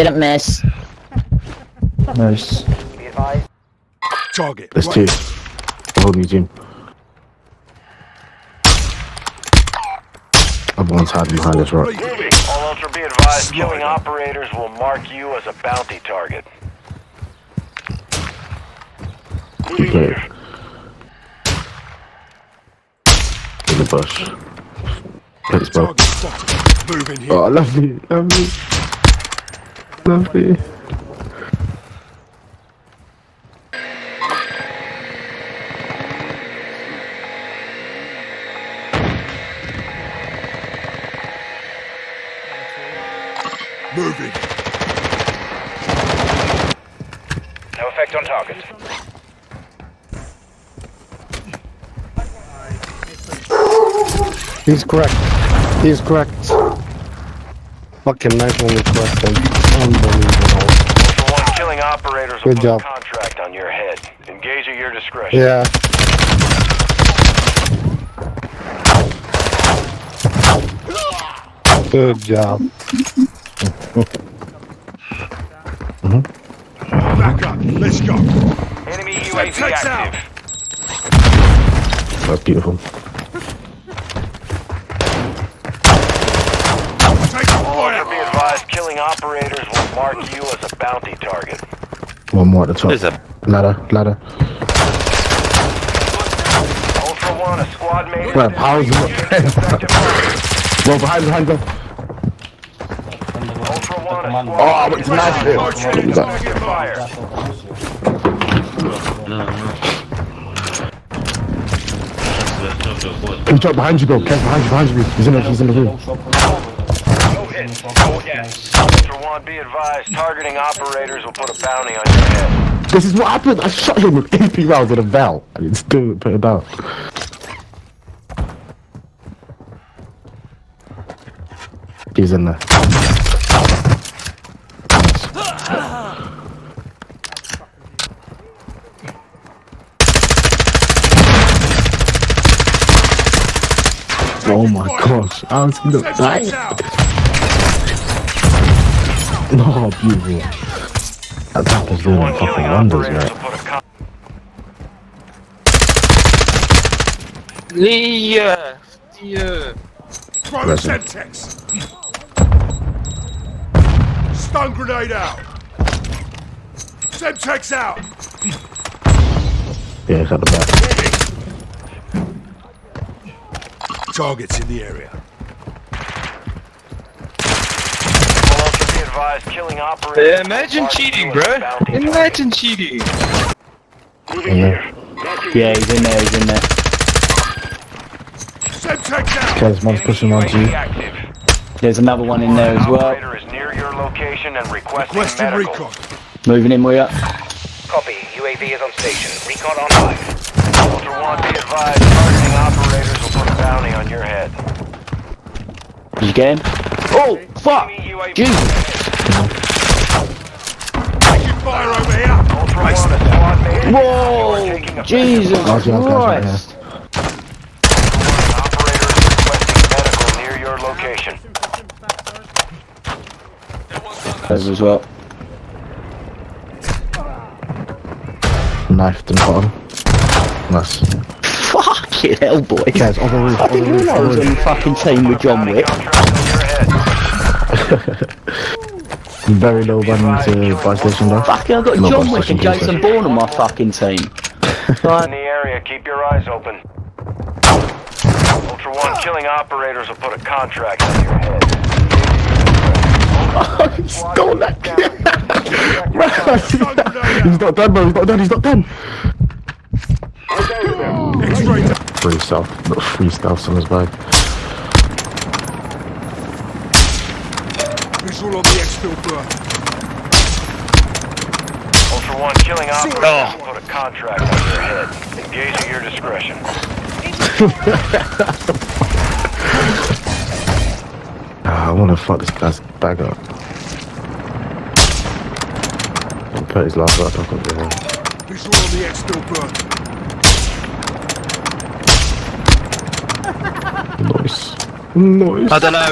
Didn't miss. Nice. Target. There's right. two. The whole museum. Other one's hiding behind this rock. All Ultra be advised, killing operators will mark you as a bounty target. Okay. In the bush. Let's go. Target spotted. Moving here. Oh, lovely, lovely. Lovely. Moving. No effect on target. He's correct. He's correct. Fucking nice one with correct. Unbelievable. Ultra One, killing operators will Good put job. a contract on your head. Engage at your discretion. Yeah. Good job. Back up. Let's go. Enemy UAV Takes out. active. That's beautiful. Take Ultra fire. be advised, killing operators will mark you as a bounty target. One more at the top. There's a Ladder, ladder. Ultra One, a squad mate is Well, dead. how's it? Well, behind, go. Ultra One, a squad Oh, I went to knife him. target fire. Can you drop behind you, go? Kev, behind you. He's in the room. No hit. No gas. Ultra One, be advised, targeting operators will put a bounty on your head. This is what happened. I shot him with 80 rounds with a bell. And it still put it down. He's in there. Oh my gosh. I was gonna die. Takes out. No, beautiful. That was doing One, fucking killing wonders, operators right? will put a Throw the Semtex. Stun grenade out. Semtex out. Yeah, it's at the back. Targets in the area. All Ultra be advised, killing operators. Yeah, imagine cheating, bro. Imagine cheating. Yeah, he's in there, he's in there. Semtex out. Kez, one's pushing on to you. Active. There's another one in there as well. Operator is near your location and requesting Requesting medical. recon. Moving in with you. Copy. UAV is on station. Recon online. Ultra One, be advised, targeting operators will put a bounty on your head. Did you get him? Oh, fuck! Enemy UAV. Jesus! Taking fire over here. Ultra One, a squad mate. You are taking Whoa! a Jesus Gotcha, gotcha, Christ! Operator is requesting medical near your location. Those as well. Knifed and got him. Nice. Fucking hell, boy. Kez, over the roof, I didn't realise I was on the fucking team with John Wick. Contract on your head. Very low running to buy station though. Fucking, I've got No, John buy Wick station, and buy Jason station. Bourne on my fucking team. In the area, keep your eyes open. Ultra One, killing operators will put a contract on your head. He stole that. He's not done, bro. He's not done. X-ray. Free stealth. Got free stealth on his bag. Visual on the exfil burn. Ultra One, killing operators will put a contract on your head. Engage at your discretion. I wanna fuck this guy's bag up. I'll put his last laptop up there. Visual on the exfil burn. Nice. Nice. I don't know.